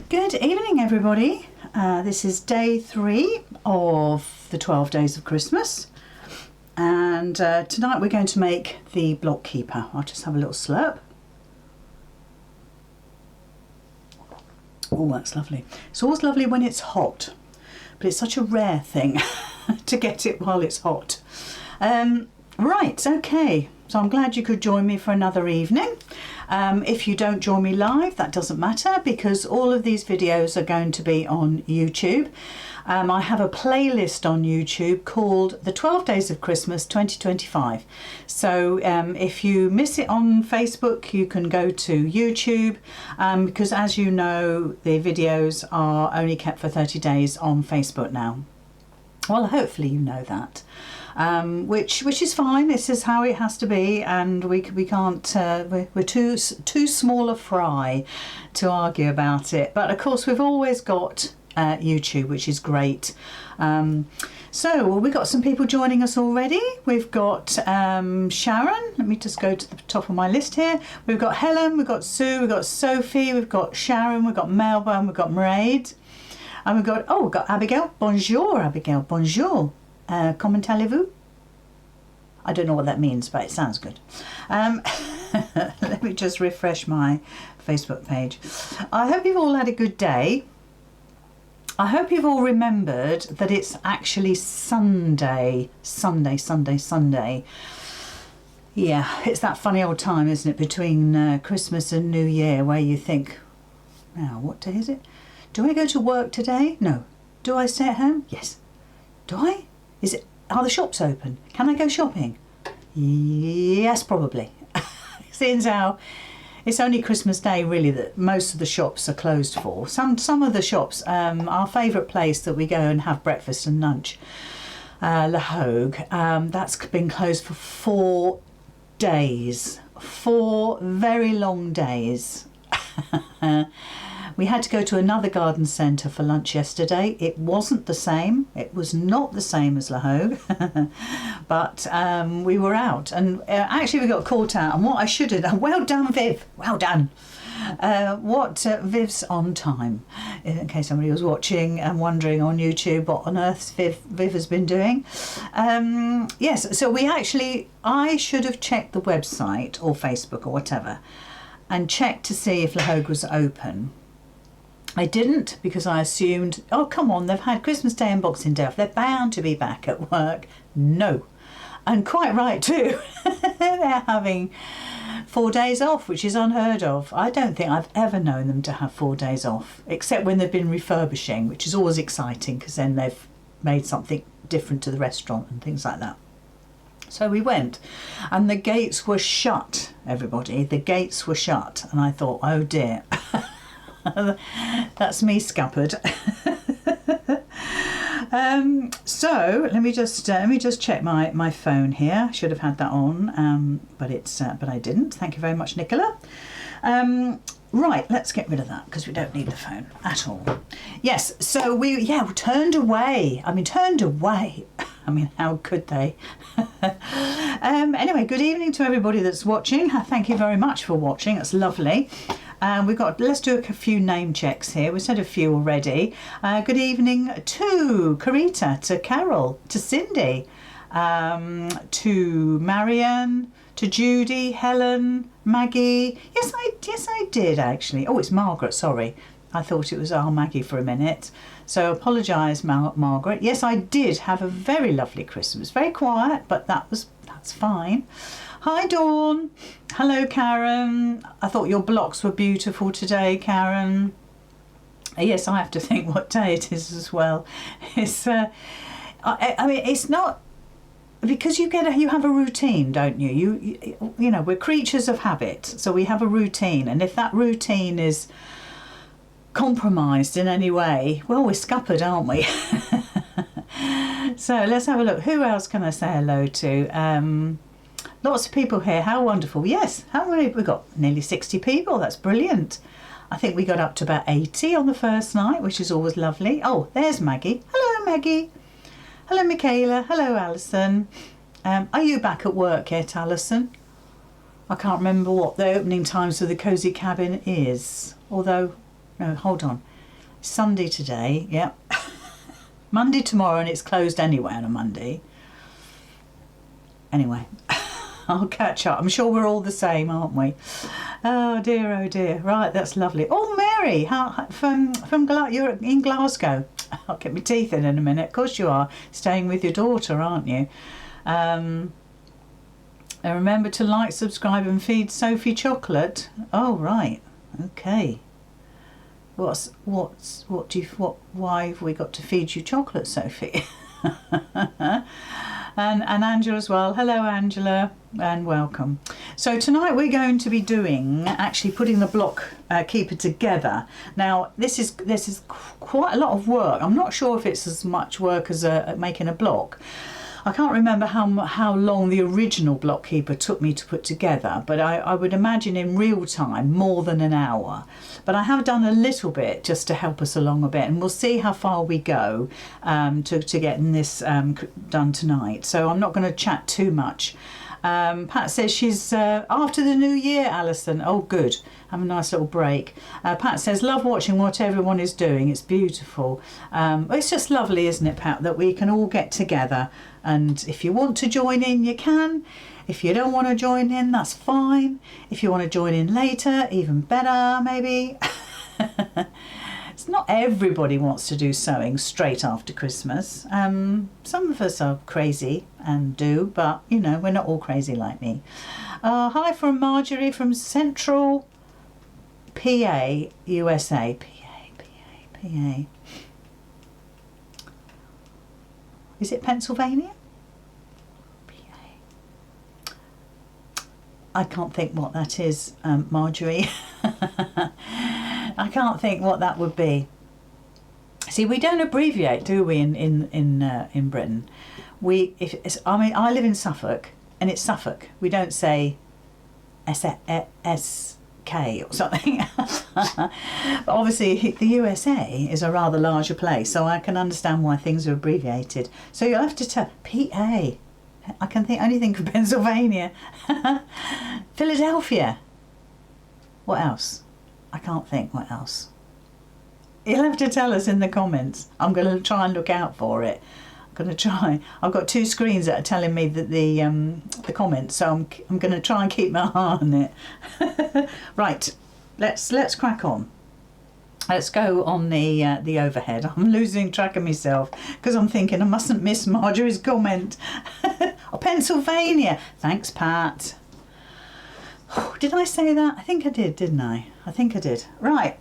Good evening, everybody. This is day 3 of the 12 days of Christmas, and tonight we're going to make the block keeper. I'll just have a little slurp. Oh, that's lovely. It's always lovely when it's hot, but it's such a rare thing to get it while it's hot. Right, okay, so I'm glad you could join me for another evening. If you don't join me live, that doesn't matter, because all of these videos are going to be on YouTube. I have a playlist on YouTube called The 12 Days of Christmas 2025. So if you miss it on Facebook, you can go to YouTube, because as you know, the videos are only kept for 30 days on Facebook now. Well, hopefully you know that. Which is fine. This is how it has to be, and we can't. We're too small a fry to argue about it. But of course, we've always got YouTube, which is great. So we've got some people joining us already. We've got Sharon. Let me just go to the top of my list here. We've got Helen. We've got Sue. We've got Sophie. We've got Sharon. We've got Melba. And we've got Mairead. And we've got Abigail. Bonjour, Abigail. Bonjour. Comment allez-vous? I don't know what that means, but it sounds good. Let me just refresh my Facebook page. I hope you've all had a good day. I hope you've all remembered that it's actually Sunday. Yeah, it's that funny old time, isn't it, between Christmas and New Year, where you think, now, what day is it? Do I go to work today? No. Do I stay at home? Yes. Do I? Are the shops open? Can I go shopping? Yes, probably. Seeing as how it's only Christmas Day really that most of the shops are closed for. Some of the shops, our favourite place that we go and have breakfast and lunch, Le Hogue, that's been closed for 4 days. 4 very long days. We had to go to another garden centre for lunch yesterday. It wasn't the same. It was not the same as Le Hogue. But we were out. And actually we got caught out. And what I should have done... Well done, Viv. Well done. Viv's on time. In case somebody was watching and wondering on YouTube what on earth Viv has been doing. Yes, so I should have checked the website or Facebook or whatever and checked to see if Le Hogue was open. I didn't, because I assumed, oh, come on, they've had Christmas Day and Boxing Day off. They're bound to be back at work. No. And quite right, too. They're having 4 days off, which is unheard of. I don't think I've ever known them to have 4 days off, except when they've been refurbishing, which is always exciting, because then they've made something different to the restaurant and things like that. So we went, and the gates were shut, everybody. The gates were shut. And I thought, oh, dear. That's me scuppered. So let me just check my phone here. I should have had that on, but I didn't. Thank you very much, Nicola. Right, let's get rid of that because we don't need the phone at all. Yes, so we turned away. Turned away. How could they? Anyway, good evening to everybody that's watching. Thank you very much for watching. That's lovely. Let's do a few name checks here. We said a few already. Good evening to Carita, to Carol, to Cindy, to Marianne, to Judy, Helen, Maggie. Yes, I did actually. Oh, it's Margaret. Sorry, I thought it was our Maggie for a minute. So apologise, Margaret. Yes, I did have a very lovely Christmas. Very quiet, but that's fine. Hi, Dawn. Hello, Karen. I thought your blocks were beautiful today, Karen. Yes, I have to think what day it is as well. It's, it's not, because you have a routine, don't you? You know, we're creatures of habit, so we have a routine, and if that routine is compromised in any way, well, we're scuppered, aren't we? So let's have a look. Who else can I say hello to? Lots of people here. How wonderful. Yes. How many? We've got nearly 60 people. That's brilliant. I think we got up to about 80 on the first night, which is always lovely. Oh, there's Maggie. Hello, Maggie. Hello, Michaela. Hello, Alison. Are you back at work yet, Alison? I can't remember what the opening times of the Cosy Cabin is. Although, no, hold on. Sunday today, yeah. Monday tomorrow, and it's closed anyway on a Monday. Anyway, I'll catch up. I'm sure we're all the same, aren't we? Oh dear, oh dear. Right, that's lovely. Oh, Mary, you're in Glasgow. I'll get my teeth in a minute. Of course you are. Staying with your daughter, aren't you? And remember to like, subscribe, and feed Sophie chocolate. Oh, right. Okay. Why have we got to feed you chocolate, Sophie? and Angela as well. Hello, Angela, and welcome. So tonight we're going to be actually putting the block keeper together. Now this is quite a lot of work. I'm not sure if it's as much work as making a block. I can't remember how long the original block keeper took me to put together, but I would imagine in real time more than an hour. But I have done a little bit just to help us along a bit, and we'll see how far we go to getting this done tonight. So I'm not going to chat too much. Pat says she's after the new year, Alison. Oh, good. Have a nice little break. Pat says, love watching what everyone is doing. It's beautiful. It's just lovely, isn't it, Pat, that we can all get together. And if you want to join in, you can. If you don't want to join in, that's fine. If you want to join in later, even better, maybe. It's not everybody wants to do sewing straight after Christmas. Some of us are crazy and do, but, you know, we're not all crazy like me. Hi from Marjorie from Central PA, USA. PA. Is it Pennsylvania? PA. I can't think what that is, Marjorie. I can't think what that would be. See, we don't abbreviate, do we? In Britain, I live in Suffolk, and it's Suffolk. We don't say SK or something. But obviously, the USA is a rather larger place, so I can understand why things are abbreviated. So you'll have to tell PA. I can only think of Pennsylvania, Philadelphia. What else? I can't think what else. You'll have to tell us in the comments. I'm going to try and look out for it. I'm going to try. I've got two screens that are telling me that the comments, so I'm going to try and keep my eye on it. Right, let's crack on. Let's go on the overhead. I'm losing track of myself because I'm thinking I mustn't miss Marjorie's comment. Oh, Pennsylvania. Thanks, Pat. Did I say that? I think I did, didn't I? I think I did. Right.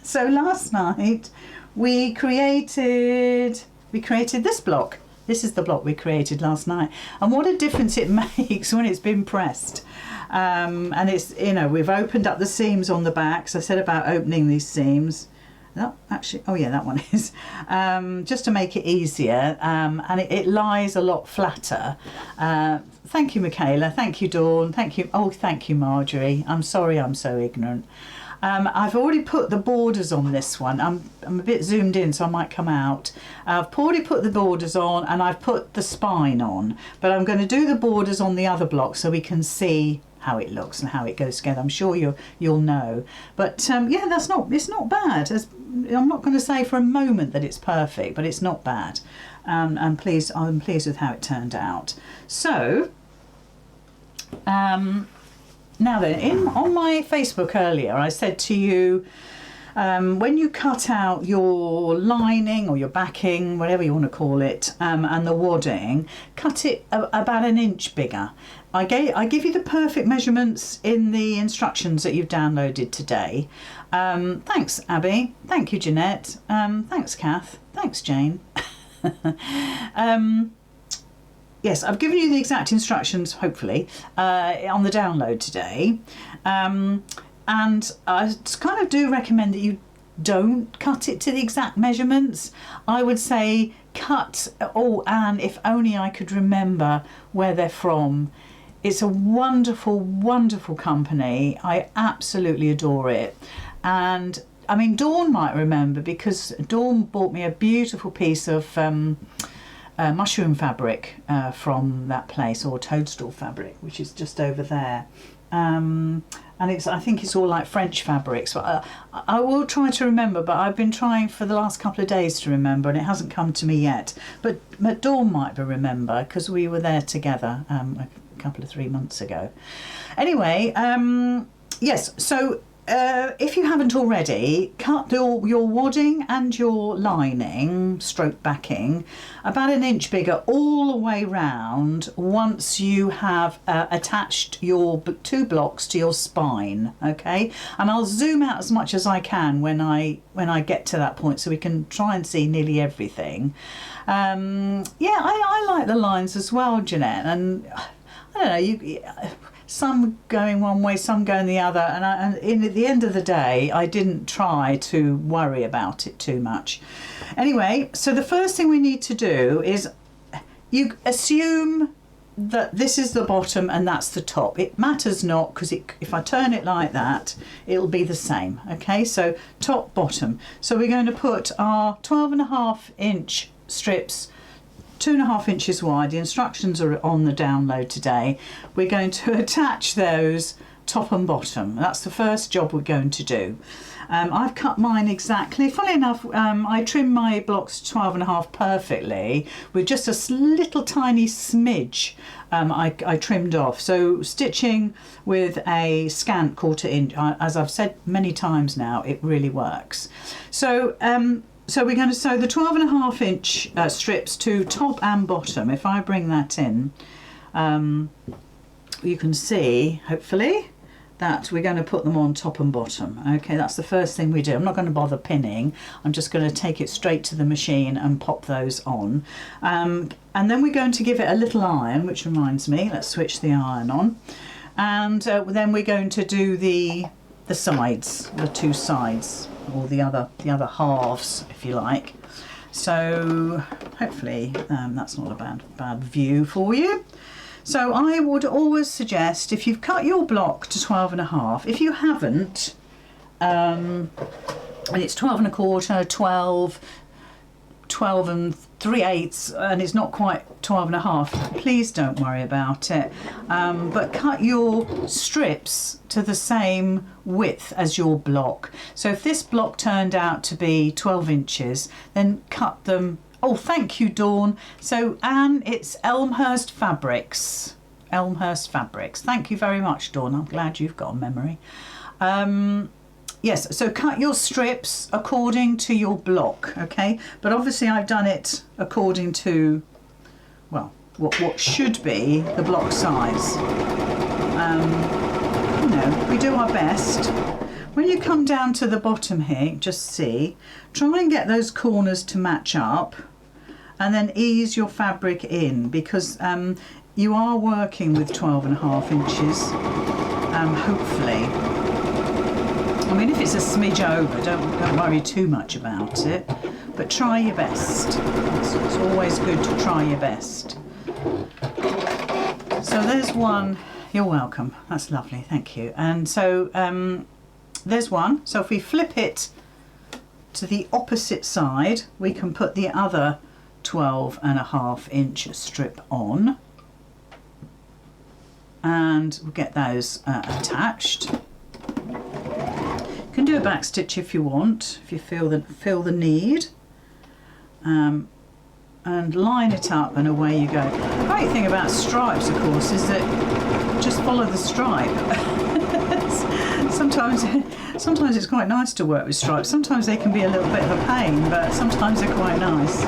So last night we created this block. This is the block we created last night, and what a difference it makes when it's been pressed. And it's, you know, we've opened up the seams on the back. So I said about opening these seams. No, actually, oh yeah, that one is just to make it easier, and it lies a lot flatter. Thank you, Michaela. Thank you, Dawn. Thank you. Oh, thank you, Marjorie. I'm sorry I'm so ignorant. I've already put the borders on this one. I'm a bit zoomed in, so I might come out. I've already put the borders on, and I've put the spine on, but I'm going to do the borders on the other block so we can see how it looks and how it goes together. I'm sure you'll know. But yeah, it's not bad. I'm not going to say for a moment that it's perfect, but it's not bad. I'm pleased with how it turned out. So now then, on my Facebook earlier, I said to you, when you cut out your lining or your backing, whatever you want to call it, and the wadding, cut it about an inch bigger. I give you the perfect measurements in the instructions that you've downloaded today. Thanks, Abby. Thank you, Jeanette. Thanks, Kath. Thanks, Jane. Yes, I've given you the exact instructions, hopefully, on the download today. And I kind of do recommend that you don't cut it to the exact measurements. I would say cut, and if only I could remember where they're from. It's a wonderful, wonderful company. I absolutely adore it. And I mean, Dawn might remember because Dawn bought me a beautiful piece of mushroom fabric from that place, or toadstool fabric, which is just over there. and I think it's all like French fabrics, but I will try to remember, but I've been trying for the last couple of days to remember, and it hasn't come to me yet. But Dawn might remember, because we were there together a couple of 3 months ago. Anyway, yes, so if you haven't already, cut your wadding and your lining, stroke backing, about 1 inch bigger all the way round once you have attached your 2 blocks to your spine, okay? And I'll zoom out as much as I can when I get to that point, so we can try and see nearly everything. Yeah, I like the lines as well, Jeanette, and I don't know, some going one way, some going the other, and at the end of the day, I didn't try to worry about it too much. Anyway, so the first thing we need to do is you assume that this is the bottom and that's the top. It matters not, because if I turn it like that, it'll be the same. Okay, so top, bottom. So we're going to put our 12.5-inch strips 2.5 inches wide. The instructions are on the download today. We're going to attach those top and bottom. That's the first job we're going to do. I've cut mine exactly. Funnily enough, I trimmed my blocks 12.5 perfectly with just a little tiny smidge I trimmed off. So stitching with a scant 1/4 inch, as I've said many times now, it really works. So we're going to sew the 12.5-inch strips to top and bottom. If I bring that in, you can see, hopefully, that we're going to put them on top and bottom. Okay, that's the first thing we do. I'm not going to bother pinning. I'm just going to take it straight to the machine and pop those on. And then we're going to give it a little iron, which reminds me, let's switch the iron on. And then we're going to do the sides, the 2 sides, or the other halves, if you like. So hopefully that's not a bad view for you. So I would always suggest, if you've cut your block to 12.5, if you haven't, and it's 12.25, 12 and 3/8, and it's not quite 12.5, please don't worry about it. But cut your strips to the same width as your block. So if this block turned out to be 12 inches, then cut them. Oh, thank you, Dawn. So, Anne, it's Elmhurst Fabrics. Elmhurst Fabrics. Thank you very much, Dawn. I'm glad you've got a memory. Yes, so cut your strips according to your block, okay? But obviously I've done it according to, well, what should be the block size. You know, we do our best. When you come down to the bottom here, just see, try and get those corners to match up, and then ease your fabric in, because you are working with 12.5 inches, hopefully. I mean, if it's a smidge over, don't worry too much about it, but try your best. It's always good to try your best. So there's one. You're welcome. That's lovely, thank you. And so there's one. So if we flip it to the opposite side, we can put the other 12.5-inch strip on, and we'll get those attached. You can do a back stitch if you want, if you feel the need, and line it up, and away you go. The great thing about stripes, of course, is that just follow the stripe. Sometimes it's quite nice to work with stripes. Sometimes they can be a little bit of a pain, but sometimes they're quite nice.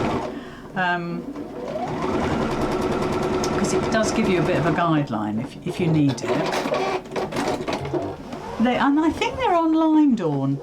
Because it does give you a bit of a guideline if you need it. And I think they're online, Dawn.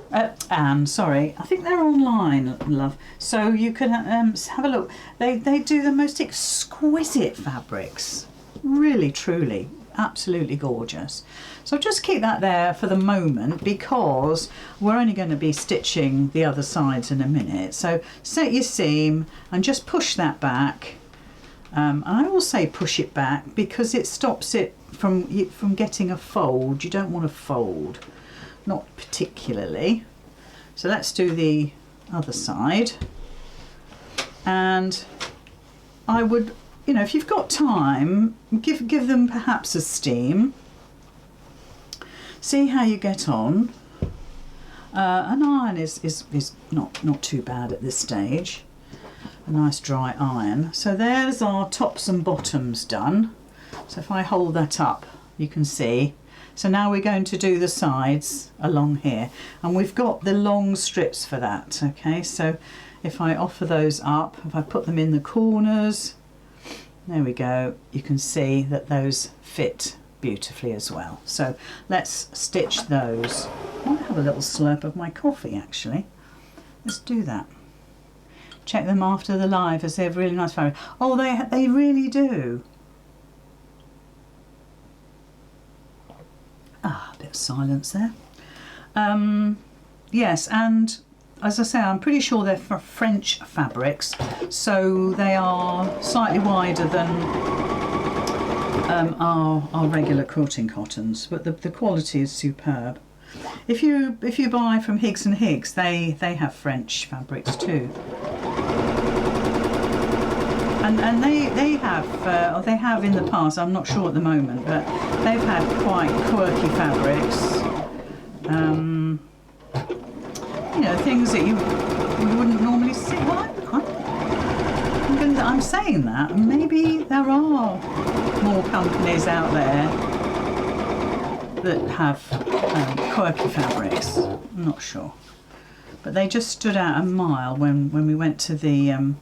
Anne, sorry. I think they're online, love. So you can have a look. They do the most exquisite fabrics. Really, truly, absolutely gorgeous. So just keep that there for the moment, because we're only going to be stitching the other sides in a minute. So set your seam and just push that back. And I will say push it back because it stops it from getting a fold. You don't want to fold, not particularly. So let's do the other side. And I would, you know, if you've got time, give them perhaps a steam. see how you get on. An iron is not too bad at this stage. A nice dry iron. So there's our tops and bottoms done. So if I hold that up, you can see. So now we're going to do the sides along here, and we've got the long strips for that. Okay, so if I offer those up, if I put them in the corners, there we go, you can see that those fit beautifully as well. So let's stitch those. I want to have a little slurp of my coffee actually. Let's do that. Check them after the live as they have really nice fabric. Oh, they really do. Ah, a bit of silence there. Yes, and as I say, I'm pretty sure they're for French fabrics, so they are slightly wider than our regular quilting cottons, but the quality is superb. If you buy from Higgs and Higgs, they have French fabrics too, and they have in the past. I'm not sure at the moment, but they've had quite quirky fabrics. You know, things that you wouldn't normally see. Well, I'm saying that maybe there are more companies out there that have quirky fabrics. I'm not sure, but they just stood out a mile when we went to the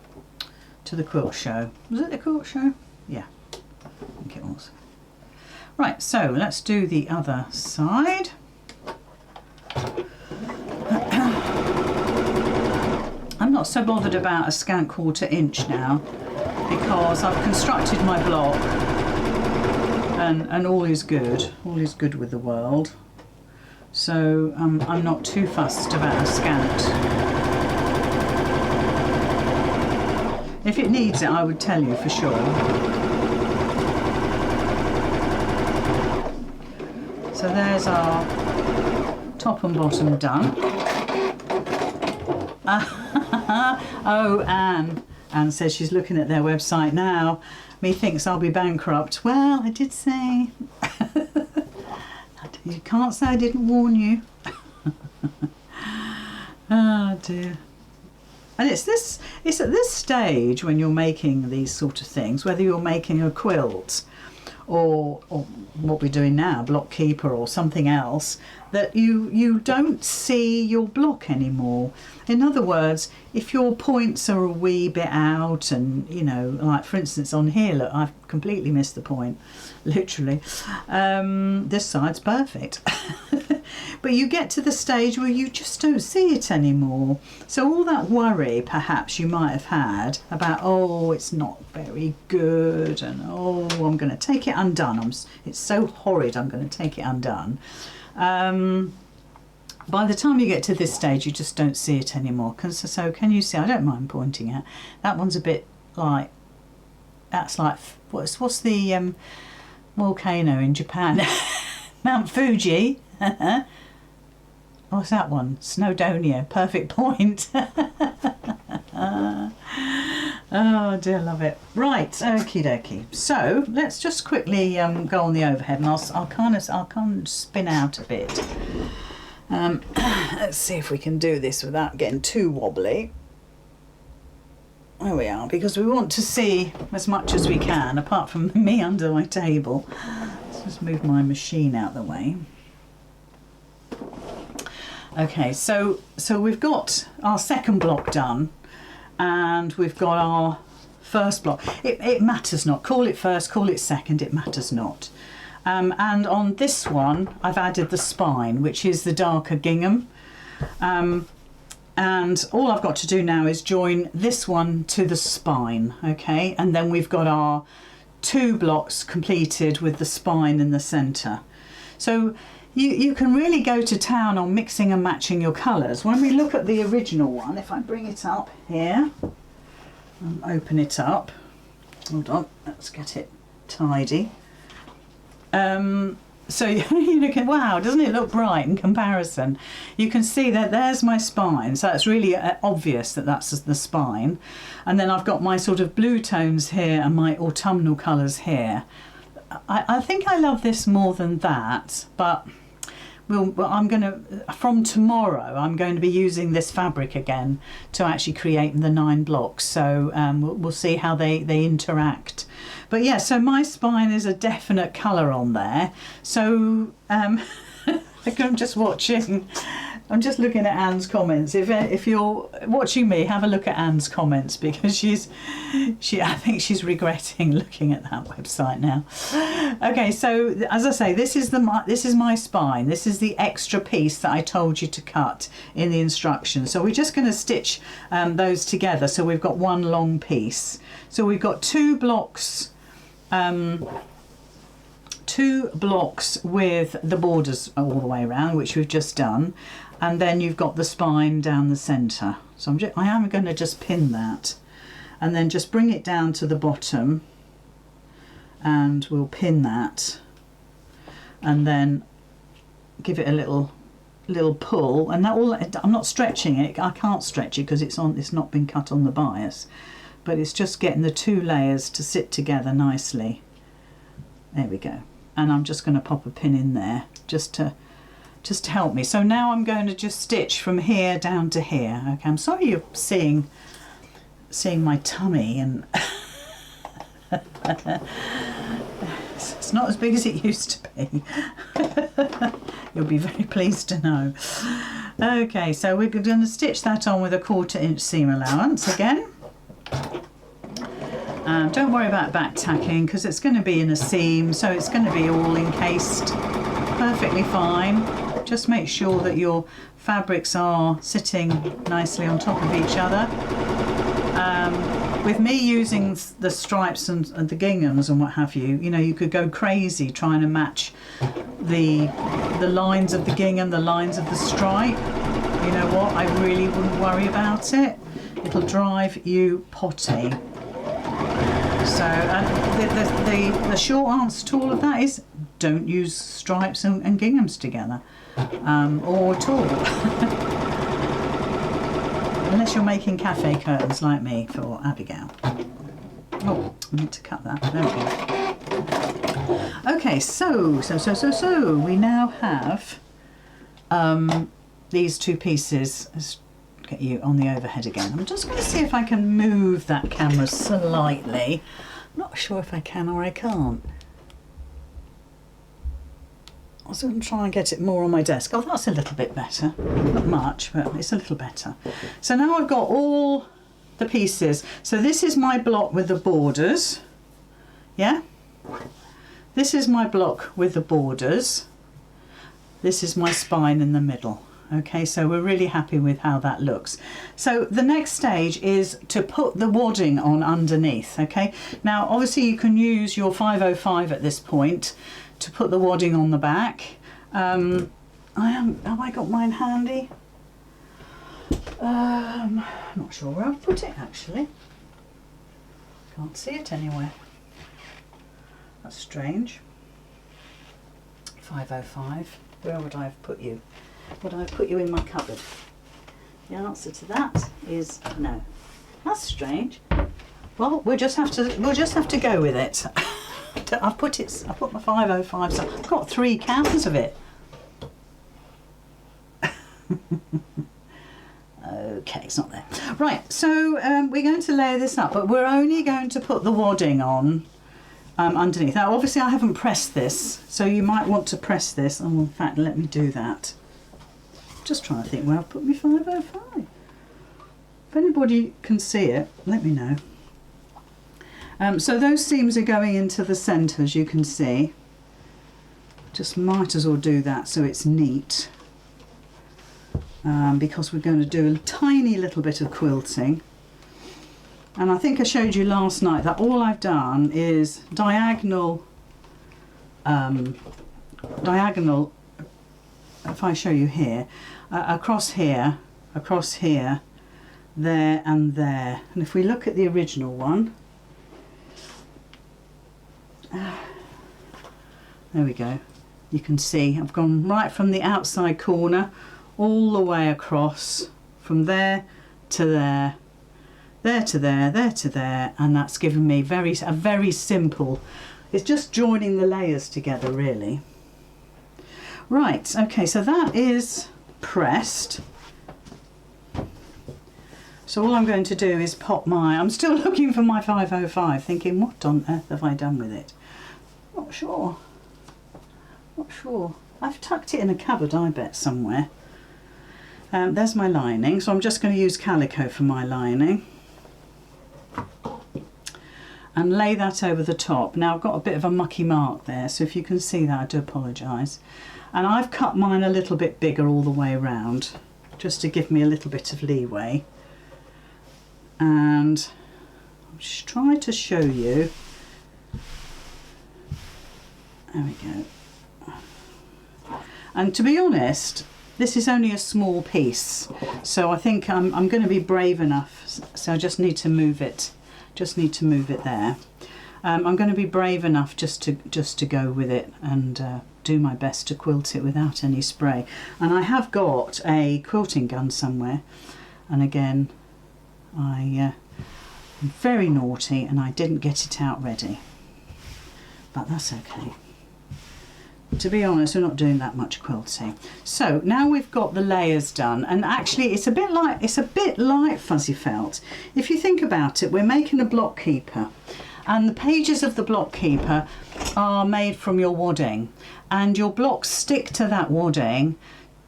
quilt show. Was it the quilt show? Yeah, I think it was. Right, so let's do the other side. I'm not so bothered about a scant 1/4 inch now, because I've constructed my block and all is good with the world, so I'm not too fussed about a scant. If it needs it, I would tell you for sure. So there's our top and bottom done. Oh, Anne says she's looking at their website now. Methinks I'll be bankrupt. Well, I did say. You can't say I didn't warn you. Oh dear. And it's at this stage when you're making these sort of things, whether you're making a quilt or what we're doing now, block keeper or something else, that you don't see your block anymore. In other words, if your points are a wee bit out, and you know, like for instance on here, look, I've completely missed the point, literally. This side's perfect. But you get to the stage where you just don't see it anymore. So all that worry perhaps you might have had about, oh, it's not very good, and oh, I'm going to take it undone, it's so horrid, I'm going to take it undone. By the time you get to this stage, you just don't see it anymore. So can you see? I don't mind pointing at that one's a bit like, that's like, what's the volcano in Japan? Mount Fuji. What's that one? Snowdonia. Perfect point. Oh dear, love it. Right, okie dokie. So let's just quickly go on the overhead, and I'll kind of spin out a bit. Let's see if we can do this without getting too wobbly. There we are, because we want to see as much as we can, apart from me under my table. Let's just move my machine out the way. Okay, so we've got our second block done, and we've got our first block. It matters not. Call it first, call it second, it matters not. And on this one, I've added the spine, which is the darker gingham. And all I've got to do now is join this one to the spine, okay? And then we've got our 2 blocks completed with the spine in the centre. So you can really go to town on mixing and matching your colours. When we look at the original one, if I bring it up here and open it up, hold on, let's get it tidy. So you look at, wow, doesn't it look bright in comparison? You can see that there's my spine, so it's really obvious that that's the spine. And then I've got my sort of blue tones here and my autumnal colours here. I think I love this more than that, but I'm going to, from tomorrow, I'm going to be using this fabric again to actually create the 9 blocks. So we'll see how they interact. But yeah, so my spine is a definite colour on there. So I'm just watching. I'm just looking at Anne's comments. If you're watching me, have a look at Anne's comments, because I think she's regretting looking at that website now. Okay, so as I say, this is my spine. This is the extra piece that I told you to cut in the instructions. So we're just going to stitch those together. So we've got one long piece. So we've got 2 blocks. 2 blocks with the borders all the way around, which we've just done, and then you've got the spine down the centre. So I am going to just pin that, and then just bring it down to the bottom, and we'll pin that, and then give it a little pull. And that all, I'm not stretching it. I can't stretch it because it's not been cut on the bias, but it's just getting the 2 layers to sit together nicely. There we go. And I'm just going to pop a pin in there just to help me. So now I'm going to just stitch from here down to here. Okay, I'm sorry you're seeing my tummy, and it's not as big as it used to be. You'll be very pleased to know. Okay, so we're going to stitch that on with a 1/4 inch seam allowance again. Don't worry about back tacking, because it's going to be in a seam, so it's going to be all encased perfectly fine. Just make sure that your fabrics are sitting nicely on top of each other. With me using the stripes and the ginghams and what have you, you could go crazy trying to match the lines of the gingham, the lines of the stripe. You know what? I really wouldn't worry about it. It'll drive you potty. So the short answer to all of that is don't use stripes and ginghams together, or at all. Unless you're making cafe curtains like me for Abigail. Oh, I need to cut that. There we go. Okay, so we now have these 2 pieces. Let's get you on the overhead again. I'm just going to see if I can move that camera slightly. I'm not sure if I can or I can't. I was going to try and get it more on my desk. Oh, that's a little bit better. Not much, but it's a little better. So now I've got all the pieces. So this is my block with the borders. Yeah? This is my block with the borders. This is my spine in the middle. Okay, so we're really happy with how that looks. So the next stage is to put the wadding on underneath. Okay, now obviously you can use your 505 at this point to put the wadding on the back. Have I got mine handy? I'm not sure where I've put it actually. Can't see it anywhere. That's strange. 505. Where would I have put you? Would I put you in my cupboard? The answer to that is no. That's strange. Well, we'll just have to go with it. I put my 505. So I've got 3 cans of it. Okay, it's not there. Right. So we're going to layer this up, but we're only going to put the wadding on underneath. Now, obviously, I haven't pressed this, so you might want to press this. Oh, in fact, let me do that. Just trying to think where I've put my 505. If anybody can see it, let me know. So those seams are going into the centre, as you can see. Just might as well do that so it's neat, because we're going to do a tiny little bit of quilting. And I think I showed you last night that all I've done is diagonal, if I show you here, across here, there and there. And if we look at the original one, there we go. You can see I've gone right from the outside corner all the way across, from there to there, there to there, there to there, and that's given me a very simple, it's just joining the layers together really. Right, okay, so that is pressed. So all I'm going to do is pop I'm still looking for my 505, thinking what on earth have I done with it? Not sure. Not sure. I've tucked it in a cupboard, I bet, somewhere. There's my lining, so I'm just going to use calico for my lining. And lay that over the top. Now I've got a bit of a mucky mark there, so if you can see that, I do apologise. And I've cut mine a little bit bigger all the way around, just to give me a little bit of leeway. And I'll just try to show you. There we go. And to be honest, this is only a small piece, so I think I'm going to be brave enough, so I just need to move it. Just need to move it there. I'm going to be brave enough just to go with it and do my best to quilt it without any spray. And I have got a quilting gun somewhere, and again I'm very naughty and I didn't get it out ready, but that's okay. To be honest, we're not doing that much quilting. So now we've got the layers done, and actually it's a bit like fuzzy felt. If you think about it, we're making a block keeper, and the pages of the block keeper are made from your wadding, and your blocks stick to that wadding,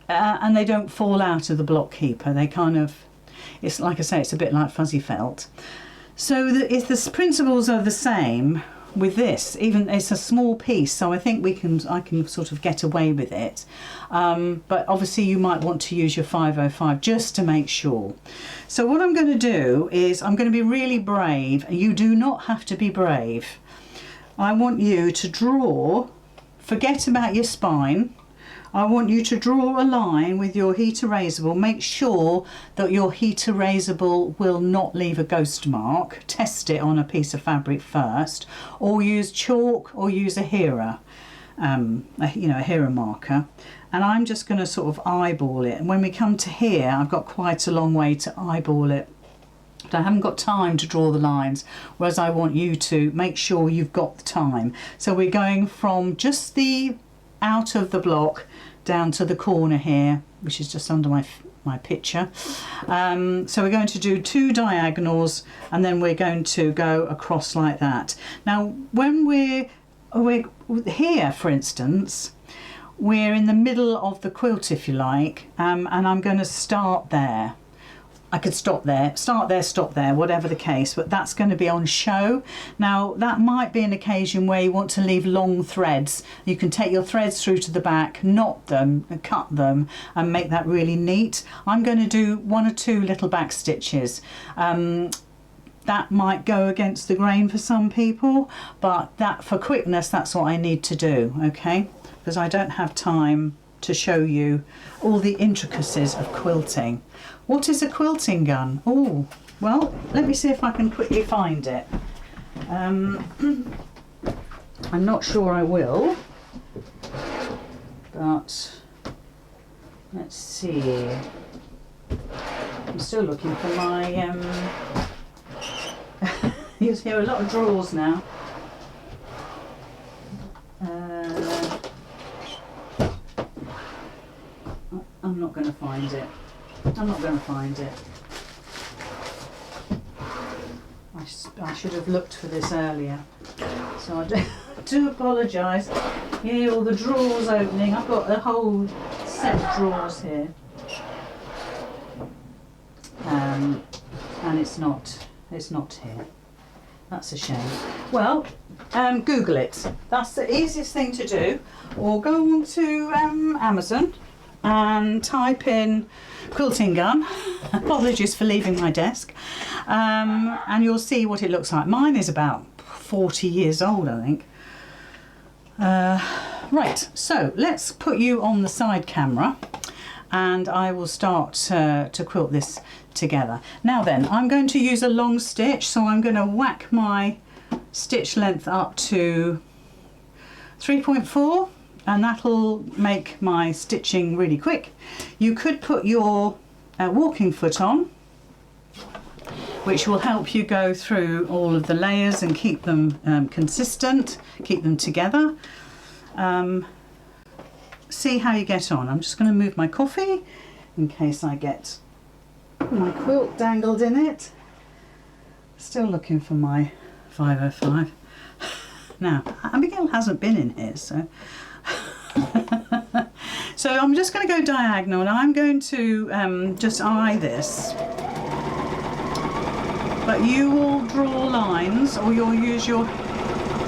and they don't fall out of the block keeper. They kind of, it's like I say, it's a bit like fuzzy felt. So if the principles are the same with this, even it's a small piece, so I think I can sort of get away with it, but obviously you might want to use your 505 just to make sure. So what I'm going to do is I'm going to be really brave, and you do not have to be brave. I want you to draw, forget about your spine. I want you to draw a line with your heat erasable. Make sure that your heat erasable will not leave a ghost mark. Test it on a piece of fabric first, or use chalk or use a Hera, a Hera marker. And I'm just going to sort of eyeball it. And when we come to here, I've got quite a long way to eyeball it. But I haven't got time to draw the lines, whereas I want you to make sure you've got the time. So we're going from just the out of the block down to the corner here, which is just under my picture. So we're going to do 2 diagonals, and then we're going to go across like that. Now when we're here, for instance, we're in the middle of the quilt, if you like, and I'm going to start there. I could stop there, start there, stop there, whatever the case, but that's going to be on show. Now that might be an occasion where you want to leave long threads. You can take your threads through to the back, knot them, cut them, and make that really neat. I'm going to do 1 or 2 little back stitches. That might go against the grain for some people, but that, for quickness, that's what I need to do, okay? Because I don't have time to show you all the intricacies of quilting. What is a quilting gun? Oh, well, let me see if I can quickly find it. I'm not sure I will, but let's see. I'm still looking for my you see a lot of drawers now. I'm not going to find it. I'm not going to find it. I should have looked for this earlier. So I do apologise. Here, all the drawers opening. I've got a whole set of drawers here. And it's not here. That's a shame. Well, Google it. That's the easiest thing to do. Or go on to Amazon and type in quilting gun. Apologies for leaving my desk. And you'll see what it looks like. Mine is about 40 years old, I think. Right, so let's put you on the side camera, and I will start to quilt this together. Now then, I'm going to use a long stitch, so I'm going to whack my stitch length up to 3.4, and that'll make my stitching really quick. You could put your walking foot on, which will help you go through all of the layers and keep them consistent, keep them together. see how you get on. I'm just going to move my coffee in case I get my quilt dangled in it. Still looking for my 505. Now, Abigail hasn't been in here, so so I'm just going to go diagonal, and I'm going to just eye this. But you will draw lines, or you'll use your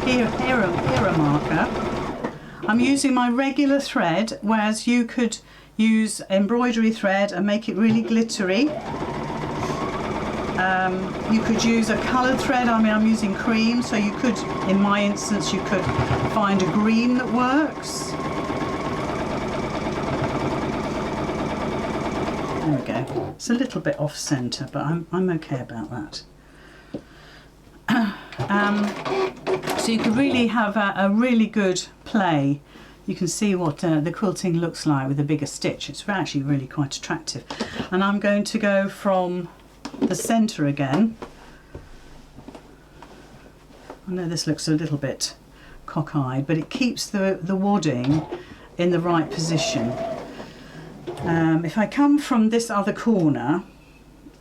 hera marker. I'm using my regular thread, whereas you could use embroidery thread and make it really glittery. You could use a coloured thread. I mean, I'm using cream, so you could, in my instance, you could find a green that works. There we go. It's a little bit off centre, but I'm okay about that. So you could really have a really good play. You can see what the quilting looks like with a bigger stitch. It's actually really quite attractive. And I'm going to go from the centre again. I know this looks a little bit cockeyed, but it keeps the wadding in the right position. If I come from this other corner,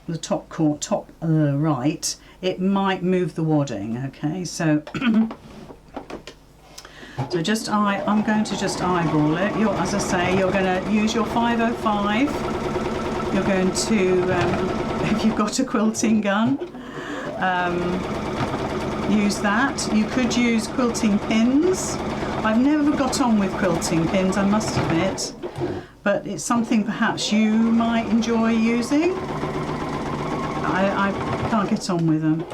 the top right, it might move the wadding. Okay, so so just I'm going to just eyeball it. As I say, you're going to use your 505. You're going to if you've got a quilting gun, use that. You could use quilting pins. I've never got on with quilting pins, I must admit, but it's something perhaps you might enjoy using. I can't get on with them.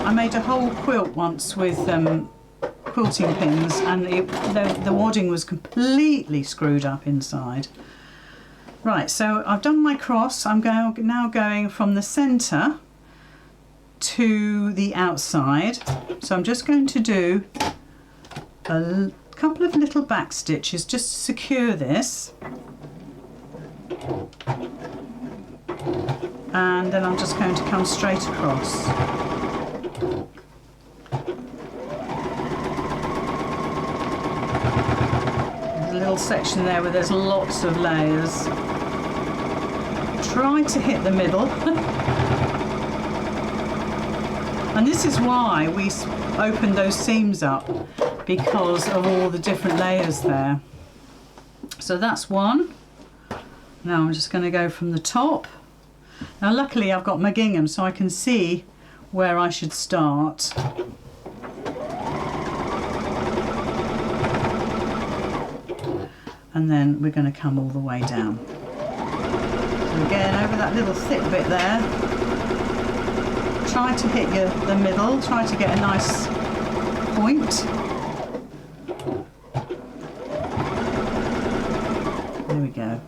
I made a whole quilt once with quilting pins, and the wadding was completely screwed up inside. Right, so I've done my cross. I'm now going from the centre to the outside. So I'm just going to do a couple of little back stitches just to secure this. And then I'm just going to come straight across. There's a little section there where there's lots of layers. Try to hit the middle. And this is why we opened those seams up, because of all the different layers there. So that's one. Now I'm just going to go from the top. Now luckily I've got my gingham, so I can see where I should start. And then we're going to come all the way down. So again, over that little thick bit there, try to hit the middle, try to get a nice point. There we go.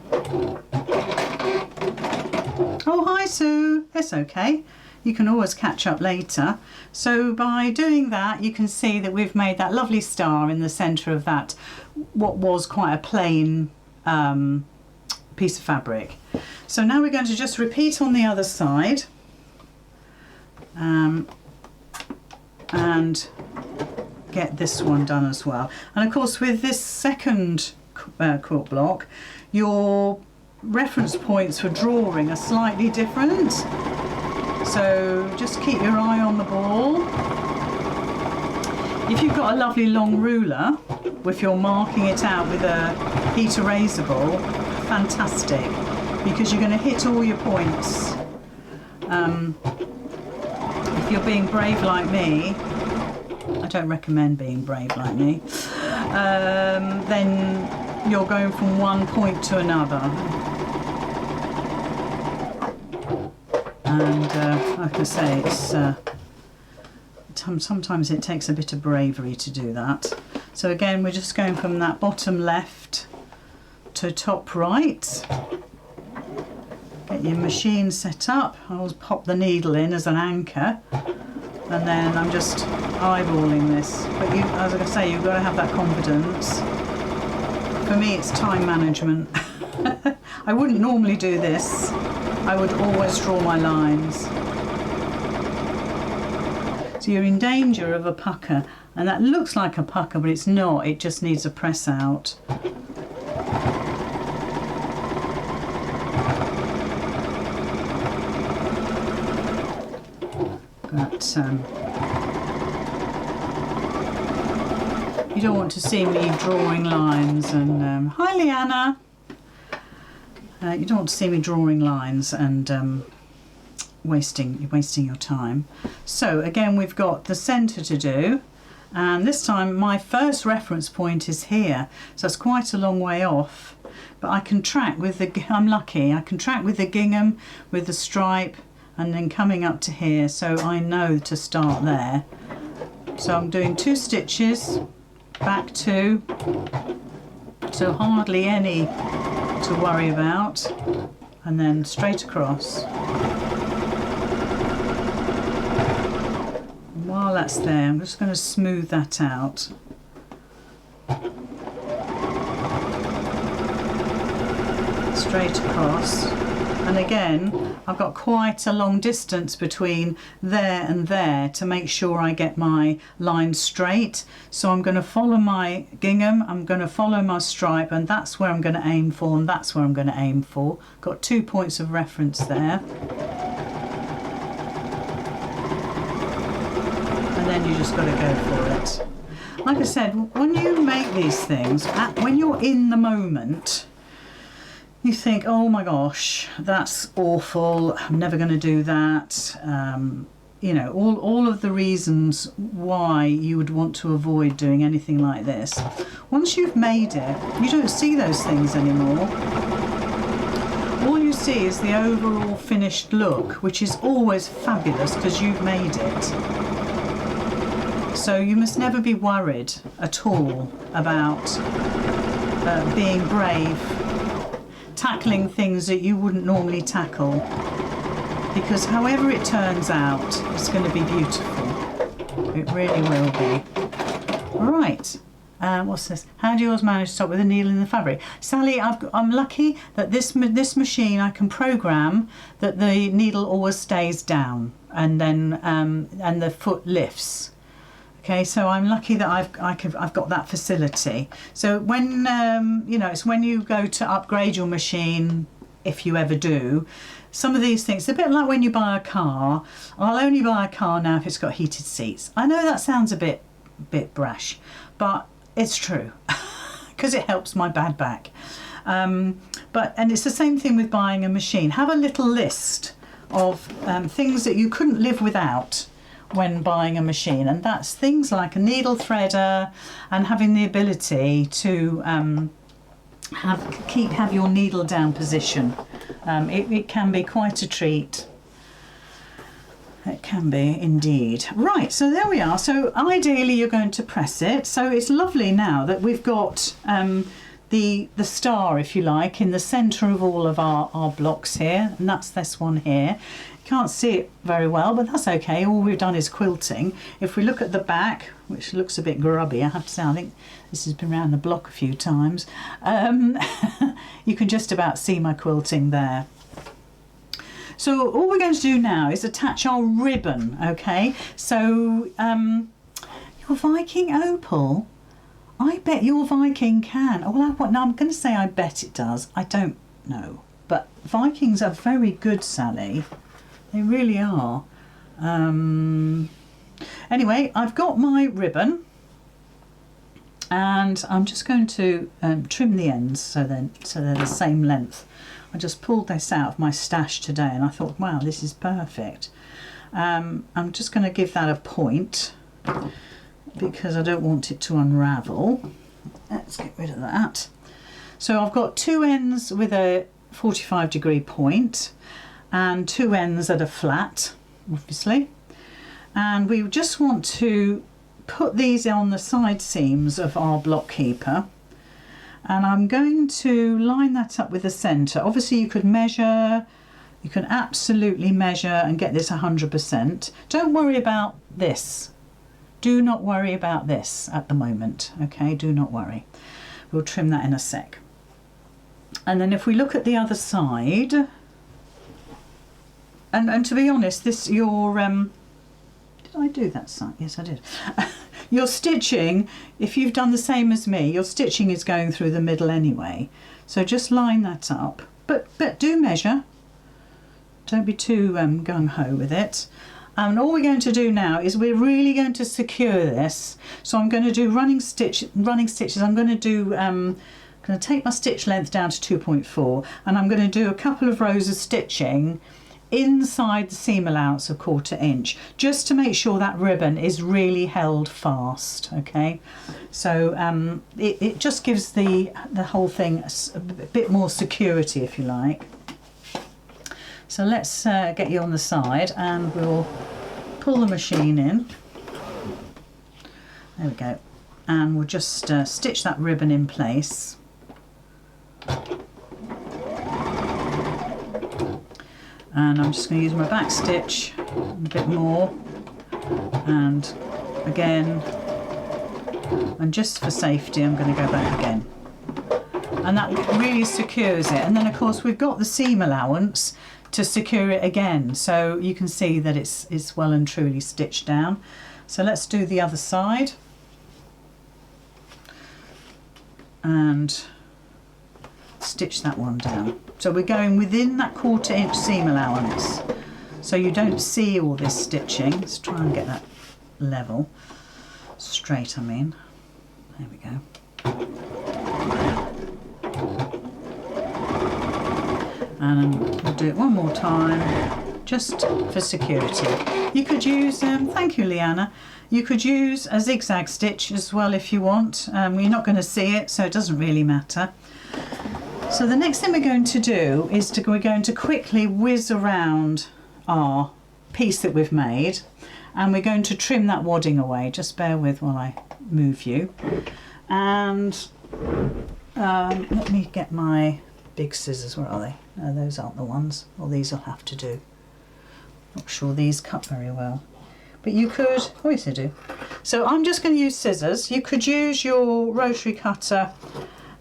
Oh, hi Sue. It's okay. You can always catch up later. So by doing that, you can see that we've made that lovely star in the centre of that, what was quite a plain piece of fabric. So now we're going to just repeat on the other side. And get this one done as well. And of course, with this second quilt block, your reference points for drawing are slightly different. So just keep your eye on the ball. If you've got a lovely long ruler, if you're marking it out with a heat erasable, fantastic, because you're going to hit all your points. If you're being brave like me, I don't recommend being brave like me, then you're going from one point to another. And like I say, it's sometimes it takes a bit of bravery to do that. So again, we're just going from that bottom left to top right. Get your machine set up. I'll pop the needle in as an anchor, and then I'm just eyeballing this. But as I say, you've got to have that confidence. For me, it's time management. I wouldn't normally do this. I would always draw my lines. So you're in danger of a pucker. And that looks like a pucker, but it's not. It just needs a press out. But you don't want to see me drawing lines and hi Leanna. You don't want to see me drawing lines and wasting your time. So again, we've got the centre to do, and this time my first reference point is here, so it's quite a long way off, but I can track with the, I'm lucky, I can track with the gingham, with the stripe, and then coming up to here, so I know to start there. So I'm doing 2 stitches, back 2, so hardly any to worry about, and then straight across. While that's there, I'm just going to smooth that out. Straight across. And again, I've got quite a long distance between there and there to make sure I get my line straight. So I'm going to follow my gingham, I'm going to follow my stripe, and that's where I'm going to aim for, and that's where I'm going to aim for. Got 2 points of reference there. And then you just got to go for it. Like I said, when you make these things, when you're in the moment, you think, oh my gosh, that's awful, I'm never going to do that. You know, all of the reasons why you would want to avoid doing anything like this. Once you've made it, you don't see those things anymore. All you see is the overall finished look, which is always fabulous because you've made it. So you must never be worried at all about being brave, tackling things that you wouldn't normally tackle, because however it turns out, it's going to be beautiful. It really will be. Right, what's this? How do yours manage to stop with a needle in the fabric? Sally, I'm lucky that this machine, I can program that the needle always stays down, and then and the foot lifts. Okay, so I'm lucky that I've got that facility. So when you know, it's when you go to upgrade your machine, if you ever do, some of these things, a bit like when you buy a car. I'll only buy a car now if it's got heated seats. I know that sounds a bit brash, but it's true because it helps my bad back. And it's the same thing with buying a machine. Have a little list of things that you couldn't live without when buying a machine, and that's things like a needle threader and having the ability to have your needle down position. It can be quite a treat. It can be indeed. Right, so there we are. So ideally you're going to press it. So it's lovely now that we've got the star, if you like, in the centre of all of our blocks here, and that's this one here. Can't see it very well, but that's okay. All we've done is quilting. If we look at the back, which looks a bit grubby, I have to say, I think this has been around the block a few times, you can just about see my quilting there. So all we're going to do now is attach our ribbon, okay? So your Viking opal, I bet your Viking can. Oh, well, no, I'm going to say I bet it does. I don't know. But Vikings are very good, Sally. They really are. Anyway, I've got my ribbon, and I'm just going to trim the ends so they're the same length. I just pulled this out of my stash today, and I thought, wow, this is perfect. I'm just going to give that a point because I don't want it to unravel. Let's get rid of that. So I've got 2 ends with a 45-degree point, and 2 ends that are flat, obviously. And we just want to put these on the side seams of our block keeper. And I'm going to line that up with the centre. Obviously you could measure, you can absolutely measure and get this 100%. Don't worry about this. Do not worry about this at the moment, okay? Do not worry. We'll trim that in a sec. And then if we look at the other side, and to be honest, this did I do that side? Yes, I did. Your stitching, if you've done the same as me, your stitching is going through the middle anyway. So just line that up, but do measure. Don't be too gung-ho with it. And all we're going to do now is we're really going to secure this. So I'm going to do running stitches. I'm going to do, going to take my stitch length down to 2.4, and I'm going to do a couple of rows of stitching inside the seam allowance of 1/4 inch, just to make sure that ribbon is really held fast. Okay, so it just gives the whole thing a bit more security, if you like. So let's get you on the side, and we'll pull the machine in. There we go, and we'll just stitch that ribbon in place. And I'm just going to use my back stitch a bit more, and again, and just for safety I'm going to go back again, and that really secures it. And then of course we've got the seam allowance to secure it again, so you can see that it's well and truly stitched down. So let's do the other side, and stitch that one down. So we're going within that 1/4 inch seam allowance, so you don't see all this stitching. Let's try and get that level, straight I mean. There we go. And we'll do it one more time, just for security. You could use, thank you Leanna, you could use a zigzag stitch as well if you want. You're not going to see it, so it doesn't really matter. So the next thing we're going to do is we're going to quickly whiz around our piece that we've made, and we're going to trim that wadding away. Just bear with while I move you. And let me get my big scissors. Where are they? No, those aren't the ones. Well, these will have to do. Not sure these cut very well. But you could, oh yes they do. So I'm just going to use scissors. You could use your rotary cutter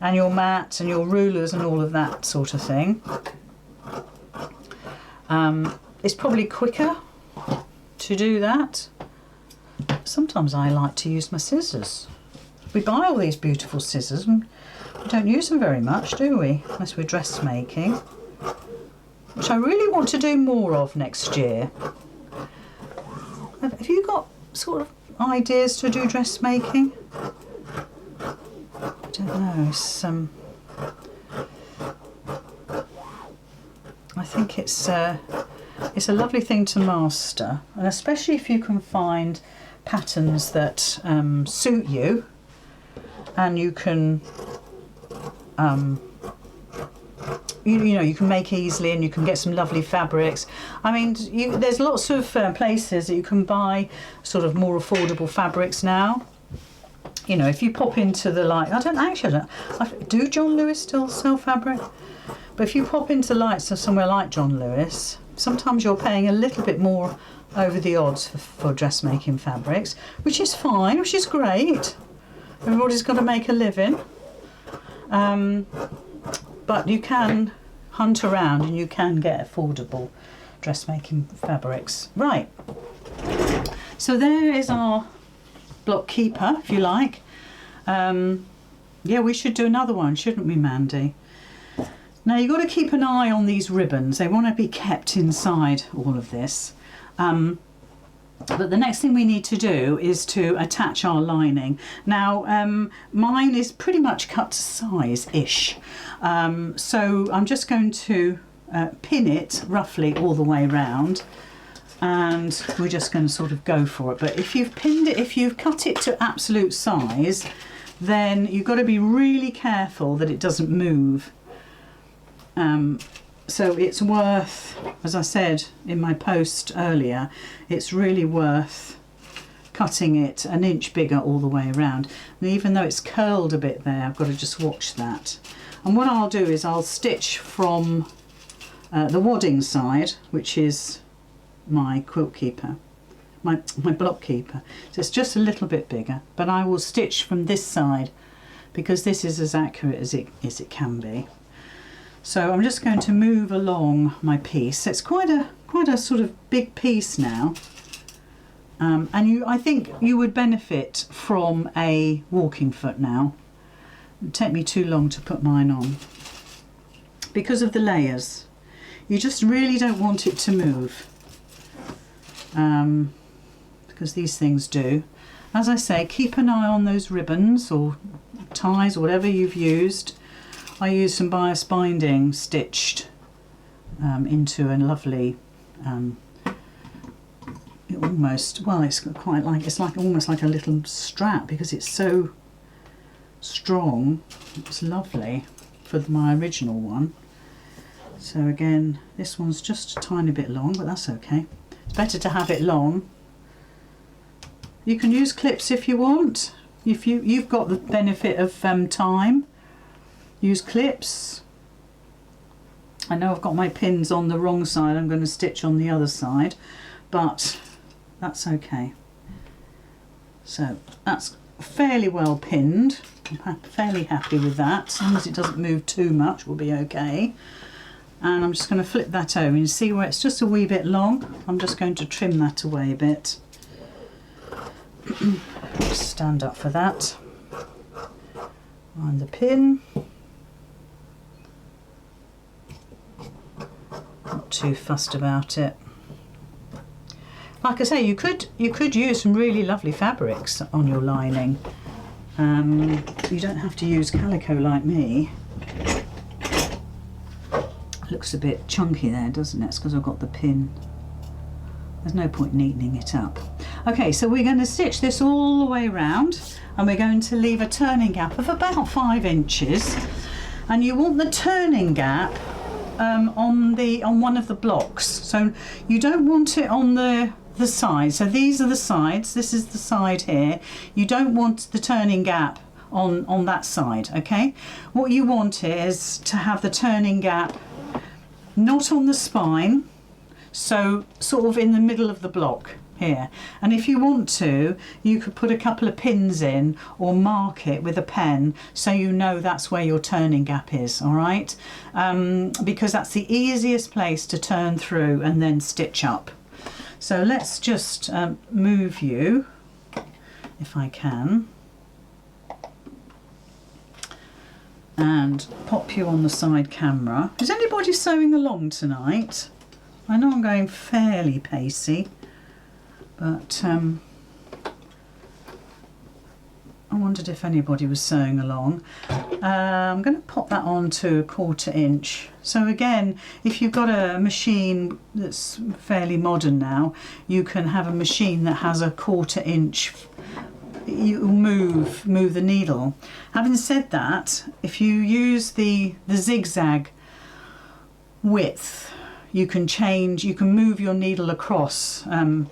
and your mat and your rulers and all of that sort of thing. It's probably quicker to do that. Sometimes I like to use my scissors. We buy all these beautiful scissors and we don't use them very much, do we? Unless we're dressmaking, which I really want to do more of next year. Have you got sort of ideas to do dressmaking? I don't know. I think it's a lovely thing to master, and especially if you can find patterns that suit you, and you can you know, you can make easily, and you can get some lovely fabrics. I mean, there's lots of places that you can buy sort of more affordable fabrics now. You know, if you pop into the do John Lewis still sell fabric? But if you pop into lights of somewhere like John Lewis, sometimes you're paying a little bit more over the odds for dressmaking fabrics, which is fine, which is great. Everybody's got to make a living. But you can hunt around and you can get affordable dressmaking fabrics. Right, so there is our block keeper, if you like. Yeah, we should do another one, shouldn't we, Mandy? Now you've got to keep an eye on these ribbons. They want to be kept inside all of this. But the next thing we need to do is to attach our lining. Now mine is pretty much cut to size-ish, so I'm just going to pin it roughly all the way round, and we're just going to sort of go for it. But if you've pinned it, if you've cut it to absolute size, then you've got to be really careful that it doesn't move. So it's worth, as I said in my post earlier, it's really worth cutting it an inch bigger all the way around. And even though it's curled a bit there, I've got to just watch that. And what I'll do is I'll stitch from the wadding side, which is my quilt keeper, my block keeper. So it's just a little bit bigger, but I will stitch from this side because this is as accurate as it can be. So I'm just going to move along my piece. It's quite a sort of big piece now. And I think you would benefit from a walking foot now. It would take me too long to put mine on because of the layers. You just really don't want it to move, because these things do. As I say, keep an eye on those ribbons or ties or whatever you've used. I used some bias binding stitched into a lovely almost, well, it's quite like, it's like almost like a little strap because it's so strong. It's lovely for my original one. So again, this one's just a tiny bit long, but that's okay. It's better to have it long. You can use clips if you want. If you've got the benefit of time, use clips. I know I've got my pins on the wrong side. I'm going to stitch on the other side, but that's okay. So that's fairly well pinned. I'm fairly happy with that. As long as it doesn't move too much, we'll be okay. And I'm just going to flip that over and see where it's just a wee bit long. I'm just going to trim that away a bit. Stand up for that. Find the pin. Not too fussed about it. Like I say, you could use some really lovely fabrics on your lining. You don't have to use calico like me. Looks a bit chunky there, doesn't it? It's because I've got the pin. There's no point neatening it up. Okay, so we're going to stitch this all the way around, and we're going to leave a turning gap of about 5 inches. And you want the turning gap on one of the blocks. So you don't want it on the side. So these are the sides. This is the side here. You don't want the turning gap on that side. Okay. What you want is to have the turning gap not on the spine, so sort of in the middle of the block here. And if you want to, you could put a couple of pins in or mark it with a pen so you know that's where your turning gap is, all right? Because that's the easiest place to turn through and then stitch up. So let's just move you, if I can, and pop you on the side camera. Is anybody sewing along tonight? I know I'm going fairly pacey, but I wondered if anybody was sewing along. I'm going to pop that on to a 1/4 inch. So again, if you've got a machine that's fairly modern now, you can have a machine that has a 1/4 inch. You move the needle. Having said that, if you use the zigzag width, you can move your needle across and